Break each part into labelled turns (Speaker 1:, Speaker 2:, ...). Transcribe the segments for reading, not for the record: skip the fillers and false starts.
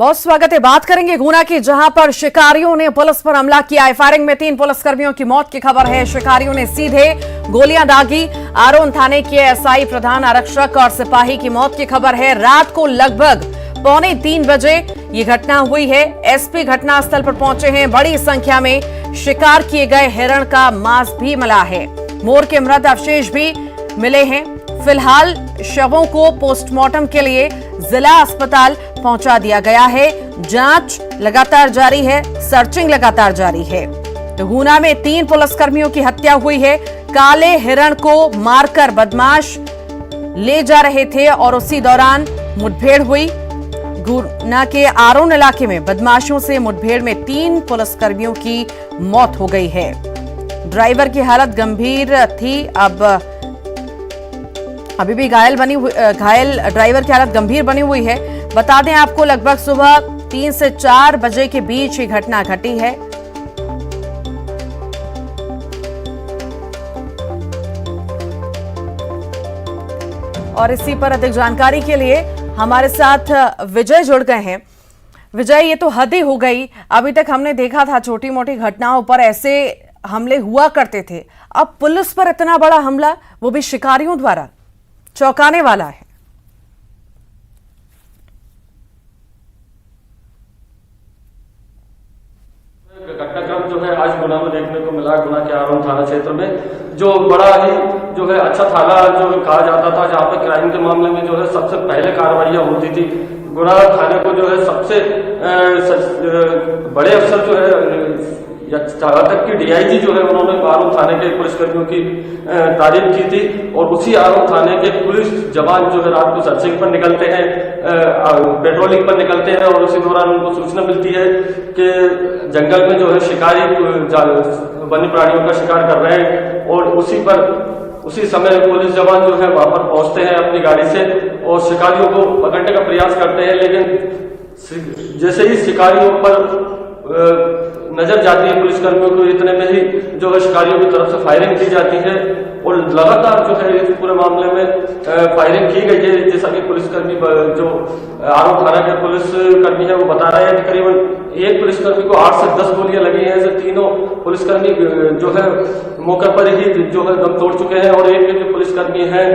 Speaker 1: बहुत स्वागत है। बात करेंगे गुना की, जहां पर शिकारियों ने पुलिस पर हमला किया है। फायरिंग में 3 पुलिसकर्मियों की मौत की खबर है। शिकारियों ने सीधे गोलियां दागी। आरोन थाने के एसआई, प्रधान आरक्षक और सिपाही की मौत की खबर है। रात को लगभग 2:45 बजे ये घटना हुई है। एसपी घटनास्थल पर पहुंचे हैं। बड़ी संख्या में शिकार किए गए हिरण का मांस भी मिला है। मोर के मृत अवशेष भी मिले हैं। फिलहाल शवों को पोस्टमार्टम के लिए जिला अस्पताल पहुंचा दिया गया है। जांच लगातार जारी है, सर्चिंग लगातार जारी है। तो गुना में 3 पुलिसकर्मियों की हत्या हुई है। काले हिरण को मारकर बदमाश ले जा रहे थे और उसी दौरान मुठभेड़ हुई। गुना के आरोन इलाके में बदमाशों से मुठभेड़ में 3 पुलिसकर्मियों की मौत हो गई है। ड्राइवर की हालत गंभीर थी, अभी भी घायल ड्राइवर की हालत गंभीर बनी हुई है। बता दें आपको, लगभग सुबह 3 से 4 बजे के बीच ये घटना घटी है। और इसी पर अधिक जानकारी के लिए हमारे साथ विजय जुड़ गए हैं। विजय, ये तो हद ही हो गई। अभी तक हमने देखा था छोटी मोटी घटनाओं पर ऐसे हमले हुआ करते थे, अब पुलिस पर इतना बड़ा हमला, वो भी शिकारियों द्वारा, चौंकाने वाला है।
Speaker 2: घटनाक्रम जो है आज गुना में देखने को मिला। गुना के आरोन थाना क्षेत्र में जो बड़ा ही जो है अच्छा थाना जो कहा जाता था, जहाँ पे क्राइम के मामले में जो है सबसे पहले कार्रवाइयां होती थी। गुना थाने को जो है सबसे बड़े अफसर जो है जहाँ तक कि डीआईजी जो है उन्होंने आरोन थाने के पुलिसकर्मियों की तारीफ की थी। और उसी आरोन थाने के पुलिस जवान जो है रात को सर्चिंग पर निकलते हैं, पेट्रोलिंग पर निकलते हैं और उसी दौरान उनको सूचना मिलती है कि जंगल में जो है शिकारी वन्य प्राणियों का शिकार कर रहे हैं। और उसी समय पुलिस जवान जो है वहां पर पहुंचते हैं अपनी गाड़ी से और शिकारियों को पकड़ने का प्रयास करते हैं। लेकिन जैसे ही शिकारियों पर नजर जाती है पुलिसकर्मियों को, इतने में ही जो है शिकारियों की तरफ से फायरिंग की जाती है और लगातार जो है इस पूरे मामले में फायरिंग की गई है। जैसा कि पुलिसकर्मी जो आरोन थाना के पुलिसकर्मी है वो बता रहे हैं कि करीबन एक पुलिसकर्मी को 8 से 10 गोलियां लगी हैं। ऐसे तीनों पुलिसकर्मी जो है मौके पर ही जो है दम तोड़ चुके हैं। और एक जो पुलिसकर्मी है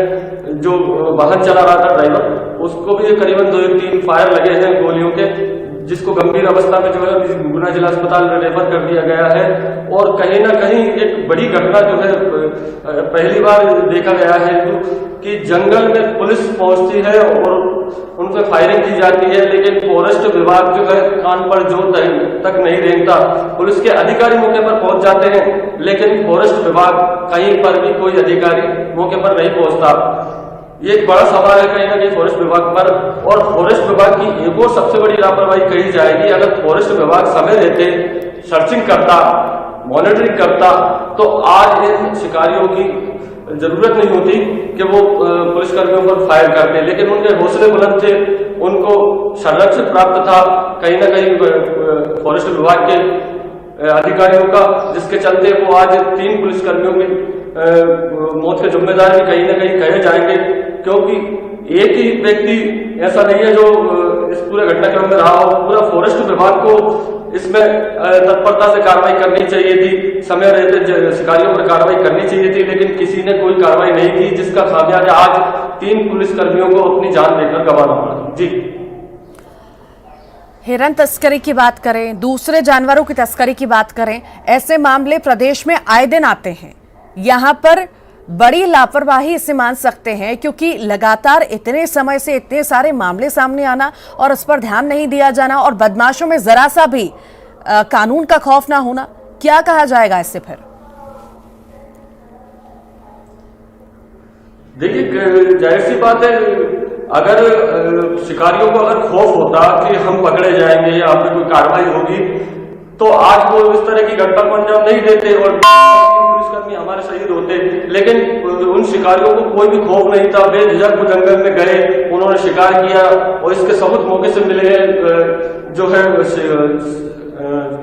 Speaker 2: जो वाहन चला रहा था, ड्राइवर, उसको भी करीबन 2-3 फायर लगे हैं गोलियों के, जिसको गंभीर अवस्था में जो है गुना जिला अस्पताल में रेफर कर दिया गया है। और कहीं ना कहीं एक बड़ी घटना जो है पहली बार देखा गया है कि जंगल में पुलिस पहुंचती है और उन पर फायरिंग की जाती है, लेकिन फॉरेस्ट विभाग जो है कान पर जोर तक नहीं रेंगता। पुलिस के अधिकारी मौके पर पहुंच जाते हैं, लेकिन फॉरेस्ट विभाग कहीं पर भी कोई अधिकारी मौके पर नहीं पहुंचता। ये एक बड़ा सवाल है कहीं ना कहीं फॉरेस्ट विभाग पर। और फॉरेस्ट विभाग की एक और सबसे बड़ी लापरवाही कही जाएगी, अगर फॉरेस्ट विभाग समय देते, सर्चिंग करता, मॉनिटरिंग करता, तो आज इन शिकारियों की जरूरत नहीं होती कि वो पुलिसकर्मियों पर फायर करते। लेकिन उनके हौसले बुलंद थे, उनको संरक्षण प्राप्त था कहीं ना कहीं फॉरेस्ट विभाग के अधिकारियों का, जिसके चलते वो आज 3 पुलिसकर्मियों की मौत के जिम्मेदार भी कहीं ना कहीं कहे जाएंगे। क्योंकि एक ही व्यक्ति ऐसा नहीं है जो इस पूरे घटनाक्रम में रहा हो। पूरा फॉरेस्ट विभाग को इसमें तत्परता से कार्रवाई करनी चाहिए थी, समय रहते शिकारियों पर कार्रवाई करनी चाहिए थी, लेकिन किसी ने कोई कार्रवाई नहीं की, जिसका खामियाजा आज 3 पुलिसकर्मियों को अपनी जान देकर गंवाना पड़ा। जी,
Speaker 1: हिरन तस्करी की बात करें, दूसरे जानवरों की तस्करी की बात करें, ऐसे मामले प्रदेश में आए दिन आते हैं। यहां पर बड़ी लापरवाही इसे मान सकते हैं, क्योंकि लगातार इतने समय से इतने सारे मामले सामने आना और उस पर ध्यान नहीं दिया जाना और बदमाशों में जरा सा भी कानून का खौफ ना होना, क्या कहा जाएगा इससे? फिर
Speaker 2: देखिए, जाहिर सी बात है, अगर शिकारियों को अगर खौफ होता कि हम पकड़े जाएंगे या हमें कोई कार्रवाई होगी, तो आज वो इस तरह की घटना को अंजाम नहीं देते और पुलिसकर्मी हमारे शहीद होते। लेकिन उन शिकारियों को कोई भी खौफ नहीं था, बेझिझक वो जंगल में गए, उन्होंने शिकार किया और इसके सबूत मौके से मिले हैं। जो है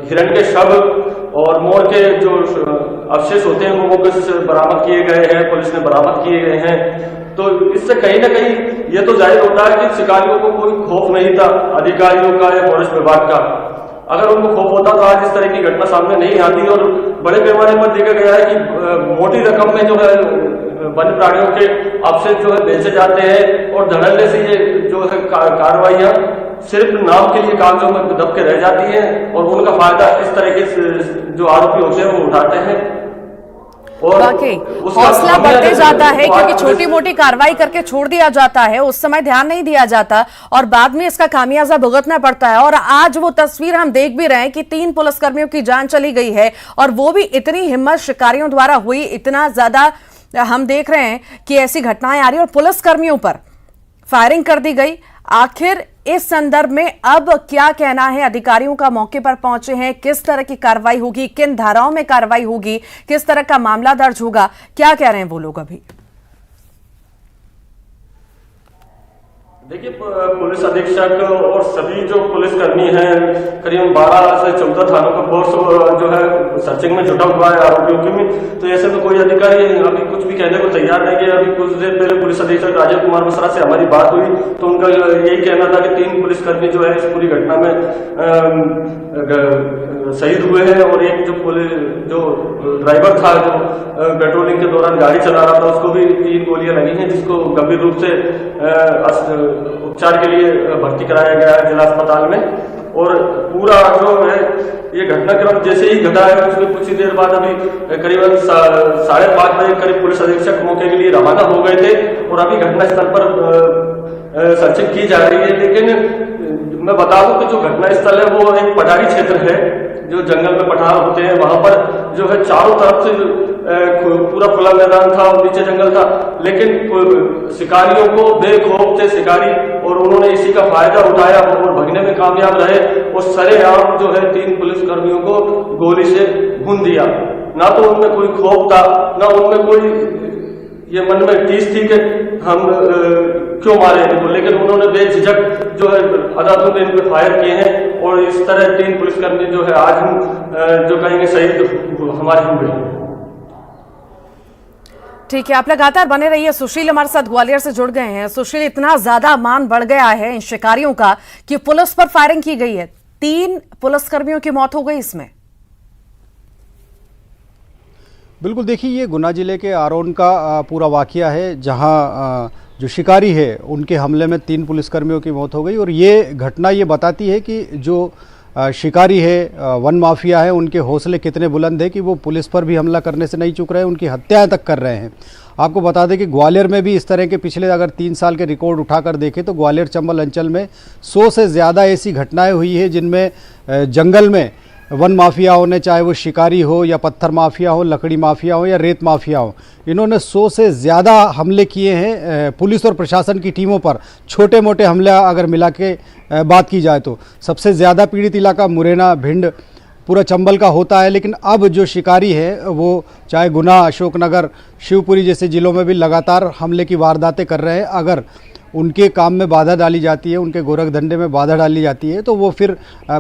Speaker 2: हिरण के शव और मोर के जो अवशेष होते हैं वो मौके से बरामद किए गए हैं, पुलिस ने बरामद किए गए हैं। तो इससे कहीं ना कहीं ये तो जाहिर होता है कि शिकारियों को कोई खौफ नहीं था अधिकारियों का या फॉरेस्ट विभाग का। अगर उनको खौफ होता तो आज इस तरह की घटना सामने नहीं आती। और बड़े पैमाने पर देखा गया है कि मोटी रकम में जो है वन्य प्राणियों के अवशेष जो है बेचे जाते हैं और धड़ल्ले से ये जो है कार्रवाइयां सिर्फ नाम के लिए कागजों में दब के रह जाती हैं और उनका फायदा इस तरह के जो आरोपी होते हैं वो उठाते हैं। और
Speaker 1: वाकई हौसला बढ़ते जाता है क्योंकि छोटी मोटी कार्रवाई करके छोड़ दिया जाता है, उस समय ध्यान नहीं दिया जाता और बाद में इसका खामियाजा भुगतना पड़ता है। और आज वो तस्वीर हम देख भी रहे हैं कि 3 पुलिसकर्मियों की जान चली गई है और वो भी इतनी हिम्मत शिकारियों द्वारा हुई, इतना ज्यादा हम देख रहे हैं कि ऐसी घटनाएं आ रही और पुलिसकर्मियों पर फायरिंग कर दी गई। आखिर इस संदर्भ में अब क्या कहना है? अधिकारियों का मौके पर पहुंचे हैं, किस तरह की कार्रवाई होगी, किन धाराओं में कार्रवाई होगी, किस तरह का मामला दर्ज होगा, क्या कह रहे हैं वो लोग अभी?
Speaker 2: देखिए, पुलिस अधीक्षक और सभी जो पुलिसकर्मी हैं करीब 12 से 14 थानों का फोर्स जो है सर्चिंग में जुटा हुआ है आरोपियों की भी। तो ऐसे में कोई अधिकारी अभी कुछ भी कहने को तैयार नहीं है। अभी कुछ देर पहले पुलिस अधीक्षक राजीव कुमार मिश्रा से हमारी बात हुई तो उनका यही कहना था कि 3 पुलिसकर्मी जो है इस पूरी घटना में शहीद हुए हैं और एक जो ड्राइवर था जो पेट्रोलिंग के दौरान गाड़ी चला रहा था उसको भी 3 गोलियां लगी हैं, जिसको गंभीर रूप से उपचार के लिए भर्ती कराया गया है जिला अस्पताल में। और पूरा जो है ये घटनाक्रम जैसे ही घटा है उसके कुछ ही देर बाद अभी करीबन 5:30 बजे करीब पुलिस अधीक्षक मौके के लिए रवाना हो गए थे और अभी घटनास्थल पर सर्चिंग की जा रही है। लेकिन मैं बता दूं कि जो घटनास्थल है वो एक पठारी क्षेत्र है, जो जंगल में पठार होते हैं वहां पर जो है चारों तरफ से पूरा खुला मैदान था और नीचे जंगल था। लेकिन शिकारियों को बेखौफ थे शिकारी और उन्होंने इसी का फायदा उठाया और भगने में कामयाब रहे और सरेआम जो है 3 पुलिसकर्मियों को गोली से भून दिया। ना तो उनमें कोई खौफ था, ना उनमें कोई ये मन में टीस थी कि हम क्यों मारे इनको, लेकिन उन्होंने बेझिझक जो है अंधाधुंध इन पे फायर किए हैं और इस तरह 3 पुलिसकर्मी जो है आज हम जो कहेंगे शहीद हमारे हुए।
Speaker 1: ठीक है, आप लगातार बने रहिए। सुशील हमारे साथ ग्वालियर से जुड़ गए हैं। सुशील, इतना ज्यादा मान बढ़ गया है इन शिकारियों का कि पुलिस पर फायरिंग की गई है, 3 पुलिसकर्मियों की मौत हो गई इसमें।
Speaker 3: बिल्कुल, देखिए ये गुना जिले के आरोन का पूरा वाकया है जहां जो शिकारी है उनके हमले में 3 पुलिसकर्मियों की मौत हो गई। और ये घटना ये बताती है कि जो शिकारी है, वन माफिया है, उनके हौसले कितने बुलंद है कि वो पुलिस पर भी हमला करने से नहीं चूक रहे हैं, उनकी हत्याएं तक कर रहे हैं। आपको बता दें कि ग्वालियर में भी इस तरह के पिछले अगर 3 साल के रिकॉर्ड उठाकर देखें तो ग्वालियर चंबल अंचल में 100 से ज़्यादा ऐसी घटनाएं हुई है जिनमें जंगल में वन माफिया होने, चाहे वो शिकारी हो या पत्थर माफिया हो, लकड़ी माफिया हो या रेत माफिया हो, इन्होंने 100 से ज़्यादा हमले किए हैं पुलिस और प्रशासन की टीमों पर। छोटे मोटे हमले अगर मिला के बात की जाए तो सबसे ज़्यादा पीड़ित इलाका मुरैना, भिंड, पूरा चंबल का होता है। लेकिन अब जो शिकारी है वो चाहे गुना, अशोकनगर, शिवपुरी जैसे ज़िलों में भी लगातार हमले की वारदातें कर रहे हैं। अगर उनके काम में बाधा डाली जाती है, उनके गोरख धंधे में बाधा डाली जाती है तो वो फिर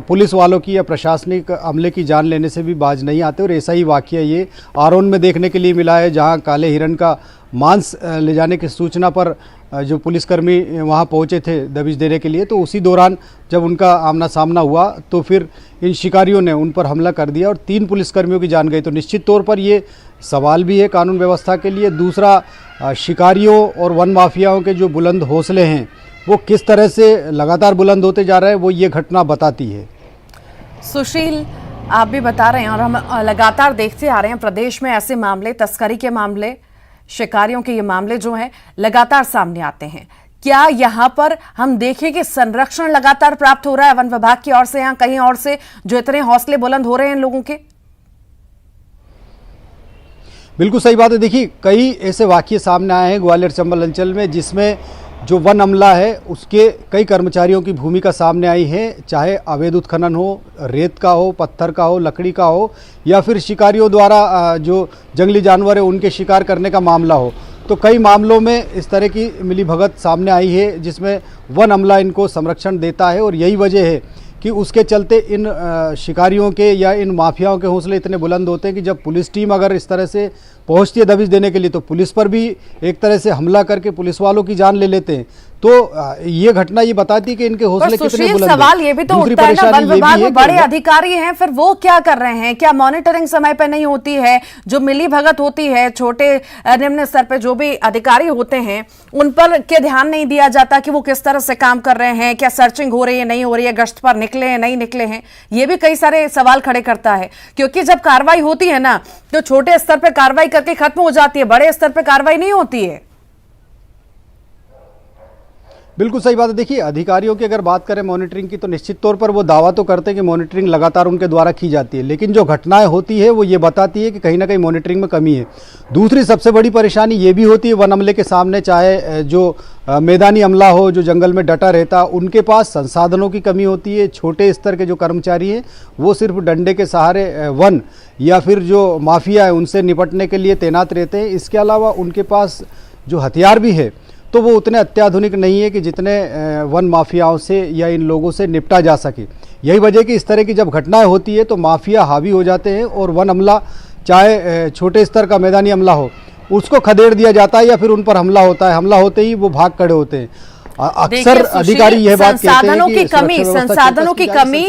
Speaker 3: पुलिस वालों की या प्रशासनिक अमले की जान लेने से भी बाज नहीं आते। और ऐसा ही वाकया ये आरोन में देखने के लिए मिला है जहां काले हिरण का मांस ले जाने की सूचना पर जो पुलिसकर्मी वहां पहुंचे थे दबिश देने के लिए, तो उसी दौरान जब उनका आमना सामना हुआ तो फिर इन शिकारियों ने उन पर हमला कर दिया और 3 पुलिसकर्मियों की जान गई। तो निश्चित तौर पर ये सवाल भी है कानून व्यवस्था के लिए। दूसरा, शिकारियों और वन माफियाओं के जो बुलंद हौसले हैं वो किस तरह से लगातार बुलंद होते जा रहे हैं, वो ये घटना बताती है।
Speaker 1: सुशील, आप भी बता रहे हैं और हम लगातार देखते आ रहे हैं प्रदेश में ऐसे मामले, तस्करी के मामले, शिकारियों के ये मामले जो हैं लगातार सामने आते हैं। क्या यहाँ पर हम देखें कि संरक्षण लगातार प्राप्त हो रहा है वन विभाग की ओर से या कहीं और से, जो इतने हौसले बुलंद हो रहे हैं इन लोगों के?
Speaker 3: बिल्कुल सही बात है। देखिए कई ऐसे वाकये सामने आए हैं ग्वालियर चंबल अंचल में जिसमें जो वन अमला है उसके कई कर्मचारियों की भूमिका सामने आई है, चाहे अवैध उत्खनन हो, रेत का हो, पत्थर का हो, लकड़ी का हो, या फिर शिकारियों द्वारा जो जंगली जानवर है उनके शिकार करने का मामला हो। तो कई मामलों में इस तरह की मिलीभगत सामने आई है जिसमें वन अमला इनको संरक्षण देता है। और यही वजह है कि उसके चलते इन शिकारियों के या इन माफियाओं के हौसले इतने बुलंद होते हैं कि जब पुलिस टीम अगर इस तरह से पहुंचती है दबिश देने के लिए तो पुलिस पर भी एक तरह से हमला करके पुलिस वालों की जान ले लेते हैं। तो ये घटना ये बताती है कि इनके हौसले कितने बुलंद हैं।
Speaker 1: सवाल ये भी तो उठता है ना, वन विभाग में बड़े अधिकारी हैं, फिर वो क्या कर रहे हैं? क्या मॉनिटरिंग समय पे नहीं होती है? जो मिली भगत होती है, छोटे निम्न स्तर पे जो भी अधिकारी होते हैं उन पर क्या ध्यान नहीं दिया जाता कि वो किस तरह से काम कर रहे हैं? क्या सर्चिंग हो रही है, नहीं हो रही है, गश्त पर निकले हैं, नहीं निकले हैं? ये भी कई सारे सवाल खड़े करता है, क्योंकि जब कार्रवाई होती है ना तो छोटे स्तर पर कार्रवाई करके खत्म हो जाती है, बड़े स्तर पर कार्रवाई नहीं होती है।
Speaker 3: बिल्कुल सही बात है। देखिए, अधिकारियों की अगर बात करें मॉनिटरिंग की तो निश्चित तौर पर वो दावा तो करते हैं कि मॉनिटरिंग लगातार उनके द्वारा की जाती है, लेकिन जो घटनाएं होती है वो ये बताती है कि कहीं ना कहीं मॉनिटरिंग में कमी है। दूसरी सबसे बड़ी परेशानी ये भी होती है वन अमले के सामने, चाहे जो मैदानी अमला हो जो जंगल में डटा रहता, उनके पास संसाधनों की कमी होती है। छोटे स्तर के जो कर्मचारी हैं वो सिर्फ डंडे के सहारे वन या फिर जो माफिया है उनसे निपटने के लिए तैनात रहते हैं। इसके अलावा उनके पास जो हथियार भी है तो वो उतने अत्याधुनिक नहीं है कि जितने वन माफियाओं से या इन लोगों से निपटा जा सके। यही वजह कि इस तरह की जब घटनाएं होती है तो माफिया हावी हो जाते हैं और वन अमला, चाहे छोटे स्तर का मैदानी अमला हो, उसको खदेड़ दिया जाता है या फिर उन पर हमला होता है। हमला होते ही वो भाग खड़े होते हैं। अक्सर अधिकारी यह बात कहते हैं कि
Speaker 1: संसाधनों की कमी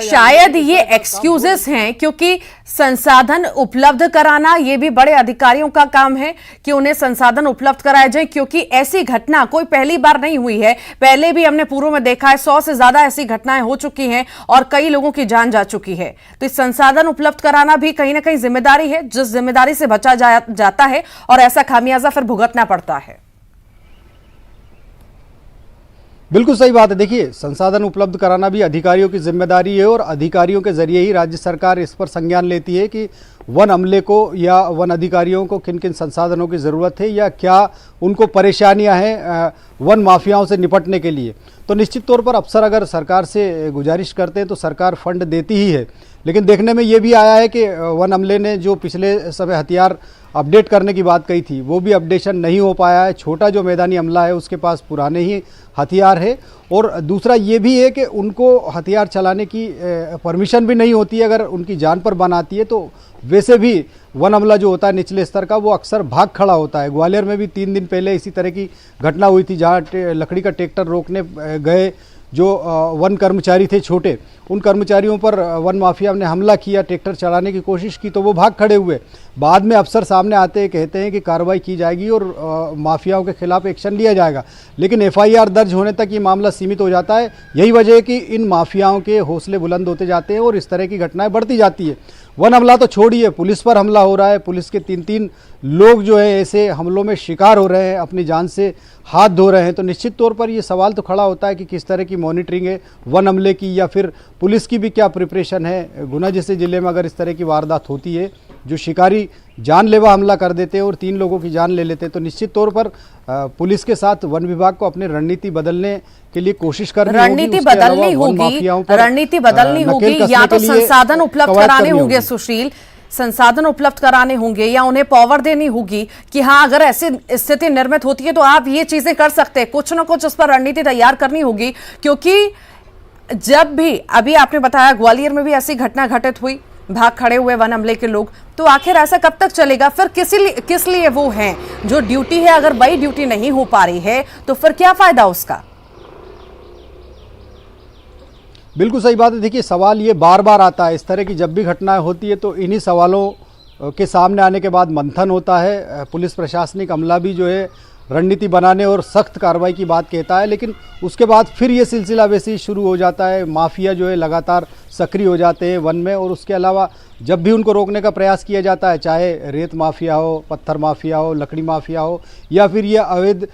Speaker 1: शायद ये एक्सक्यूजेस हैं, क्योंकि संसाधन उपलब्ध कराना ये भी बड़े अधिकारियों का काम है कि उन्हें संसाधन उपलब्ध कराए जाए, क्योंकि ऐसी घटना कोई पहली बार नहीं हुई है। पहले भी हमने पूर्व में देखा है 100 से ज्यादा ऐसी घटनाएं हो चुकी हैं और कई लोगों की जान जा चुकी है। तो इस संसाधन उपलब्ध कराना भी कहीं ना कहीं जिम्मेदारी है, जिस जिम्मेदारी से बचा जाता है और ऐसा खामियाजा फिर भुगतना पड़ता है।
Speaker 3: बिल्कुल सही बात है। देखिए, संसाधन उपलब्ध कराना भी अधिकारियों की जिम्मेदारी है और अधिकारियों के जरिए ही राज्य सरकार इस पर संज्ञान लेती है कि वन अमले को या वन अधिकारियों को किन किन संसाधनों की ज़रूरत है या क्या उनको परेशानियां हैं वन माफियाओं से निपटने के लिए। तो निश्चित तौर पर अफसर अगर सरकार से गुजारिश करते हैं तो सरकार फंड देती ही है, लेकिन देखने में ये भी आया है कि वन अमले ने जो पिछले समय हथियार अपडेट करने की बात कही थी वो भी अपडेशन नहीं हो पाया है। छोटा जो मैदानी अमला है उसके पास पुराने ही हथियार है और दूसरा ये भी है कि उनको हथियार चलाने की परमिशन भी नहीं होती है। अगर उनकी जान पर बन आती है तो वैसे भी वन अमला जो होता है निचले स्तर का वो अक्सर भाग खड़ा होता है। ग्वालियर में भी 3 दिन पहले इसी तरह की घटना हुई थी, जहाँ लकड़ी का ट्रैक्टर रोकने गए जो वन कर्मचारी थे छोटे, उन कर्मचारियों पर वन माफिया ने हमला किया, ट्रैक्टर चलाने की कोशिश की तो वो भाग खड़े हुए। बाद में अफसर सामने आते हैं, कहते हैं कि कार्रवाई की जाएगी और माफियाओं के खिलाफ एक्शन लिया जाएगा, लेकिन FIR दर्ज होने तक ये मामला सीमित हो जाता है। यही वजह है कि इन माफियाओं के हौसले बुलंद होते जाते हैं और इस तरह की घटनाएं बढ़ती जाती है। वन हमला तो छोड़िए, पुलिस पर हमला हो रहा है, पुलिस के 3-3 लोग जो है ऐसे हमलों में शिकार हो रहे हैं, अपनी जान से हाथ धो रहे हैं। तो निश्चित तौर पर ये सवाल तो खड़ा होता है कि किस तरह की मॉनिटरिंग है वन हमले की या फिर पुलिस की भी क्या प्रिपरेशन है। गुना जैसे ज़िले में अगर इस तरह की वारदात होती है, जो शिकारी जानलेवा हमला कर देते हैं और 3 लोगों की जान ले लेते हैं, तो निश्चित तौर पर पुलिस के साथ वन विभाग को अपनी रणनीति बदलने के लिए कोशिश करनी होगी। रणनीति
Speaker 1: बदलनी होगी या तो संसाधन उपलब्ध कराने होंगे सुशील, संसाधन उपलब्ध कराने होंगे या उन्हें पावर देनी होगी कि हाँ अगर ऐसी स्थिति निर्मित होती है तो आप ये चीजें कर सकते हैं। कुछ ना कुछ उस पर रणनीति तैयार करनी होगी, क्योंकि जब भी अभी आपने बताया ग्वालियर में भी ऐसी घटना घटित हुई, भाग खड़े हुए वन अमले के लोग, तो आखिर ऐसा कब तक चलेगा? फिर किस लिए वो हैं जो ड्यूटी है, अगर वही ड्यूटी नहीं हो पा रही है तो फिर क्या फायदा उसका?
Speaker 3: बिल्कुल सही बात है। देखिए, सवाल ये बार बार आता है, इस तरह की जब भी घटनाएं होती है तो इन्हीं सवालों के सामने आने के बाद मंथन होता है। पुलिस प्रशासनिक अमला भी जो है रणनीति बनाने और सख्त कार्रवाई की बात कहता है, लेकिन उसके बाद फिर ये सिलसिला वैसे ही शुरू हो जाता है। माफिया जो है लगातार सक्रिय हो जाते हैं वन में और उसके अलावा जब भी उनको रोकने का प्रयास किया जाता है, चाहे रेत माफिया हो, पत्थर माफिया हो, लकड़ी माफिया हो या फिर ये अवैध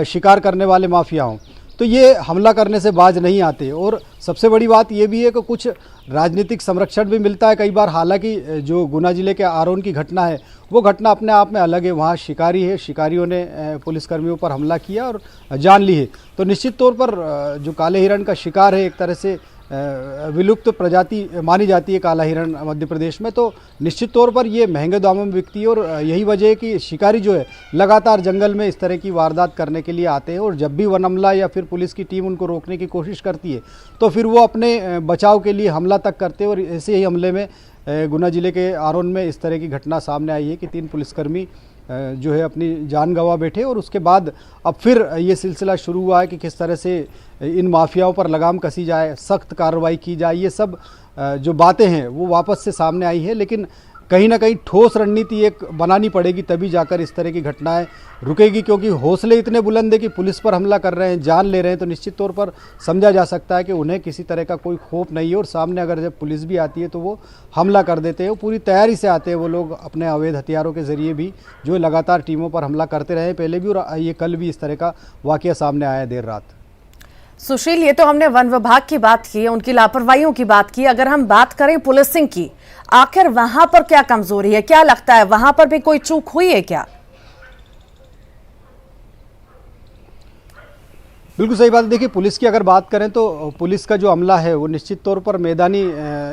Speaker 3: शिकार करने वाले माफिया हों, तो ये हमला करने से बाज नहीं आते। और सबसे बड़ी बात ये भी है कि कुछ राजनीतिक संरक्षण भी मिलता है कई बार। हालांकि जो गुना जिले के आरोन की घटना है वो घटना अपने आप में अलग है, वहाँ शिकारी है, शिकारियों ने पुलिसकर्मियों पर हमला किया और जान ली है। तो निश्चित तौर पर जो काले हिरण का शिकार है एक तरह से विलुप्त प्रजाति मानी जाती है काला हिरण मध्य प्रदेश में। तो निश्चित तौर पर ये महंगे दामों में बिकती है और यही वजह है कि शिकारी जो है लगातार जंगल में इस तरह की वारदात करने के लिए आते हैं और जब भी वन अमला या फिर पुलिस की टीम उनको रोकने की कोशिश करती है तो फिर वो अपने बचाव के लिए हमला तक करते हैं। और ऐसे ही हमले में गुना जिले के आरोन में इस तरह की घटना सामने आई है कि 3 पुलिसकर्मी जो है अपनी जान गंवा बैठे और उसके बाद अब फिर ये सिलसिला शुरू हुआ है कि किस तरह से इन माफियाओं पर लगाम कसी जाए, सख्त कार्रवाई की जाए। ये सब जो बातें हैं वो वापस से सामने आई है, लेकिन कहीं ना कहीं ठोस रणनीति एक बनानी पड़ेगी, तभी जाकर इस तरह की घटनाएं रुकेगी। क्योंकि हौसले इतने बुलंद है कि पुलिस पर हमला कर रहे हैं, जान ले रहे हैं, तो निश्चित तौर पर समझा जा सकता है कि उन्हें किसी तरह का कोई खौफ नहीं है। और सामने अगर जब पुलिस भी आती है तो वो हमला कर देते हैं। वो पूरी तैयारी से आते हैं वो लोग अपने अवैध हथियारों के जरिए भी, जो लगातार टीमों पर हमला करते रहे पहले भी, और ये कल भी इस तरह का वाकया सामने आया देर रात।
Speaker 1: सुशील, ये तो हमने वन विभाग की बात की, उनकी लापरवाहियों की बात की। अगर हम बात करें पुलिसिंग की, आखिर वहां पर क्या कमजोरी है? क्या लगता है वहां पर भी कोई चूक हुई है क्या?
Speaker 3: बिल्कुल सही बात है। देखिए, पुलिस की अगर बात करें तो पुलिस का जो अमला है वो निश्चित तौर पर मैदानी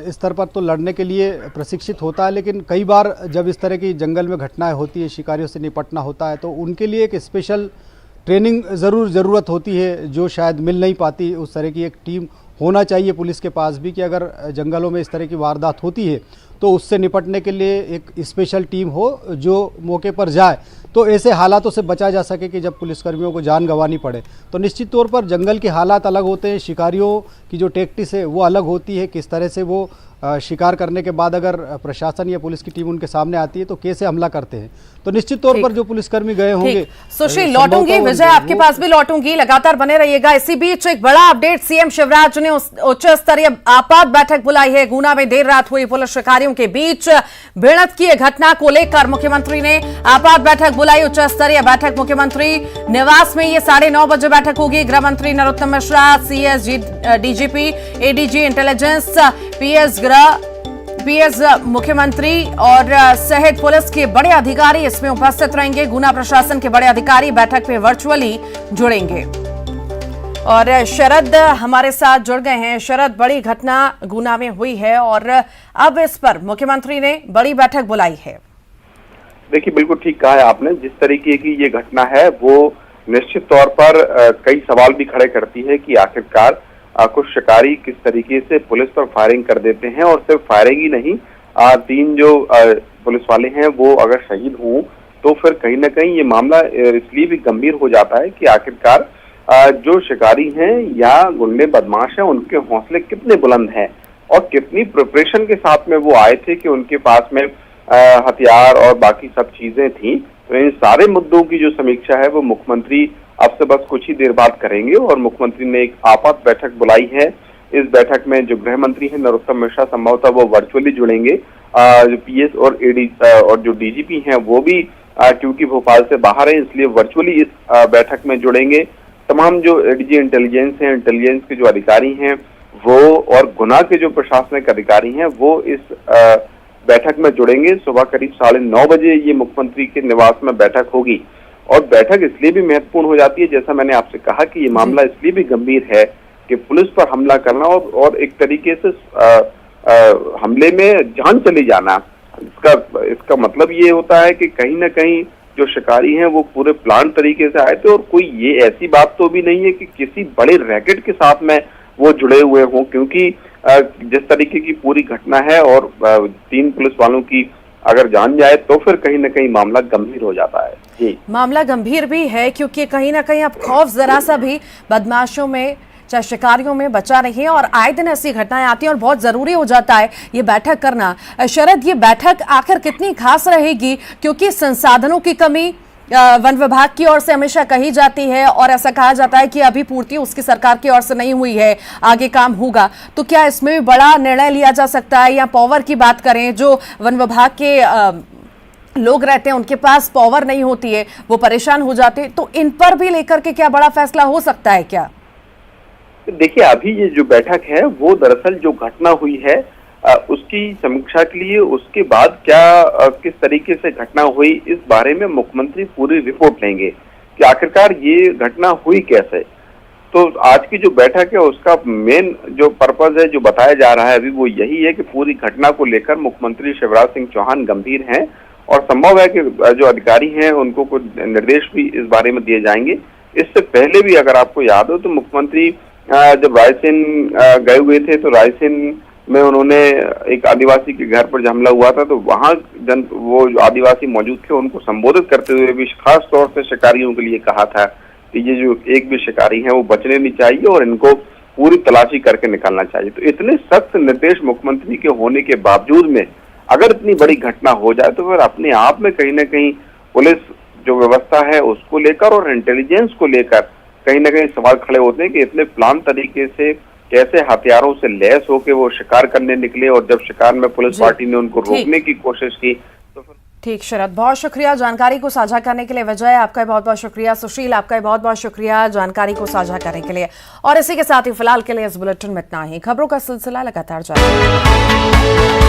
Speaker 3: स्तर पर तो लड़ने के लिए प्रशिक्षित होता है, लेकिन कई बार जब इस तरह की जंगल में घटनाएं होती है, शिकारियों से निपटना होता है, तो उनके लिए एक स्पेशल ट्रेनिंग ज़रूरत होती है, जो शायद मिल नहीं पाती। उस तरह की एक टीम होना चाहिए पुलिस के पास भी कि अगर जंगलों में इस तरह की वारदात होती है तो उससे निपटने के लिए एक स्पेशल टीम हो जो मौके पर जाए, तो ऐसे हालातों से बचा जा सके कि जब पुलिसकर्मियों को जान गंवानी पड़े। तो निश्चित तौर पर जंगल के हालात अलग होते हैं, शिकारियों की जो टैक्टिस है वो अलग होती है, किस तरह से वो शिकार करने के बाद अगर प्रशासन या पुलिस की टीम उनके सामने आती है तो कैसे हमला करते हैं। तो निश्चित तौर पर जो पुलिसकर्मी गए होंगे।
Speaker 1: सुशील, लौटूंगी, विजय आपके पास भी लौटूंगी, लगातार बने रहिएगा। इसी बीच एक बड़ा अपडेट, सीएम शिवराज ने उच्च स्तरीय आपात बैठक बुलाई है। गुना में देर रात हुई पुलिस शिकारियों के बीच भिड़ंत की घटना को लेकर मुख्यमंत्री ने आपात बैठक बुलाई। उच्च स्तरीय बैठक मुख्यमंत्री निवास में ये 9:30 बजे बैठक होगी। गृह मंत्री Narottam Mishra, CS DGP, ADG intelligence, PS मुख्यमंत्री और सहित पुलिस के बड़े अधिकारी इसमें उपस्थित रहेंगे। गुना प्रशासन के बड़े अधिकारी बैठक में वर्चुअली जुड़ेंगे। और शरद हमारे साथ जुड़ गए हैं। शरद, बड़ी घटना गुना में हुई है और अब इस पर मुख्यमंत्री ने बड़ी बैठक बुलाई है।
Speaker 4: देखिए, बिल्कुल ठीक कहा है आपने। जिस तरीके की ये घटना है वो निश्चित तौर पर कई सवाल भी खड़े करती है कि आखिरकार कुछ शिकारी किस तरीके से पुलिस पर फायरिंग कर देते हैं। और सिर्फ फायरिंग ही नहीं, 3 जो पुलिस वाले हैं वो अगर शहीद हों तो फिर कहीं ना कहीं ये मामला इसलिए भी गंभीर हो जाता है कि आखिरकार जो शिकारी हैं या गुंडे बदमाश हैं उनके हौसले कितने बुलंद हैं और कितनी प्रिपरेशन के साथ में वो आए थे कि उनके पास में हथियार और बाकी सब चीजें थी। तो इन सारे मुद्दों की जो समीक्षा है वो मुख्यमंत्री अब से बस कुछ ही देर बाद करेंगे। और मुख्यमंत्री ने एक आपात बैठक बुलाई है। इस बैठक में जो गृह मंत्री हैं नरोत्तम मिश्रा संभवतः वो वर्चुअली जुड़ेंगे। जो पीएस और एडी और जो डीजीपी हैं वो भी क्योंकि भोपाल से बाहर है इसलिए वर्चुअली इस बैठक में जुड़ेंगे। तमाम जो एडीजी इंटेलिजेंस हैं, इंटेलिजेंस के जो अधिकारी हैं वो और गुना के जो प्रशासनिक अधिकारी हैं वो इस बैठक में जुड़ेंगे। सुबह करीब 9:30 बजे ये मुख्यमंत्री के निवास में बैठक होगी। और बैठक इसलिए भी महत्वपूर्ण हो जाती है, जैसा मैंने आपसे कहा कि ये मामला इसलिए भी गंभीर है कि पुलिस पर हमला करना और एक तरीके से हमले में जान चली जाना, इसका मतलब ये होता है कि कहीं ना कहीं जो शिकारी हैं वो पूरे प्लान तरीके से आए थे। और कोई ये ऐसी बात तो भी नहीं है कि किसी बड़े रैकेट के साथ में वो जुड़े हुए हों, क्योंकि जिस तरीके की पूरी घटना है और 3 पुलिस वालों की अगर जान जाए तो फिर कहीं ना कहीं मामला गंभीर हो जाता है। जी, मामला
Speaker 1: गंभीर भी है क्योंकि कहीं ना कहीं अब खौफ जरा सा भी बदमाशों में, चाहे शिकारियों में बचा नहीं है और आए दिन ऐसी घटनाएं आती हैं और बहुत जरूरी हो जाता है ये बैठक करना। शरद, ये बैठक आखिर कितनी खास रहेगी? क्योंकि संसाधनों की कमी वन विभाग की ओर से हमेशा कही जाती है और ऐसा कहा जाता है कि अभी पूर्ति उसकी सरकार की ओर से नहीं हुई है, आगे काम होगा। तो क्या इसमें भी बड़ा निर्णय लिया जा सकता है? या पावर की बात करें, जो वन विभाग के लोग रहते हैं उनके पास पावर नहीं होती है, वो परेशान हो जाते हैं, तो इन पर भी लेकर के क्या बड़ा फैसला हो सकता है क्या?
Speaker 4: देखिए, अभी ये जो बैठक है वो दरअसल जो घटना हुई है उसकी समीक्षा के लिए, उसके बाद क्या किस तरीके से घटना हुई इस बारे में मुख्यमंत्री पूरी रिपोर्ट लेंगे कि आखिरकार ये घटना हुई कैसे। तो आज की जो बैठक है उसका मेन जो पर्पज है जो बताया जा रहा है अभी वो यही है कि पूरी घटना को लेकर मुख्यमंत्री शिवराज सिंह चौहान गंभीर हैं और संभव है कि जो अधिकारी हैं उनको कुछ निर्देश भी इस बारे में दिए जाएंगे। इससे पहले भी अगर आपको याद हो तो मुख्यमंत्री जब रायसेन गए हुए थे तो रायसेन में उन्होंने एक आदिवासी के घर पर हमला हुआ था तो वहां वो जो आदिवासी मौजूद थे उनको संबोधित करते हुए भी खास तौर से शिकारियों के लिए कहा था कि ये जो एक भी शिकारी हैं वो बचने नहीं चाहिए और इनको पूरी तलाशी करके निकालना चाहिए। तो इतने सख्त निर्देश मुख्यमंत्री के होने के बावजूद में अगर इतनी बड़ी घटना हो जाए तो फिर अपने आप में कहीं ना कहीं पुलिस जो व्यवस्था है उसको लेकर और इंटेलिजेंस को लेकर कहीं ना कहीं सवाल खड़े होते हैं कि इतने प्लान तरीके से कैसे हथियारों से लैस होकर वो शिकार करने निकले और जब शिकार में पुलिस पार्टी ने उनको रोकने की कोशिश की तो फिर
Speaker 1: ठीक शरद, बहुत शुक्रिया जानकारी को साझा करने के लिए। विजय आपका बहुत बहुत शुक्रिया। सुशील आपका बहुत बहुत शुक्रिया जानकारी को साझा करने के लिए। और इसी के साथ ही फिलहाल के लिए इस बुलेटिन में इतना ही। खबरों का सिलसिला लगातार जारी है।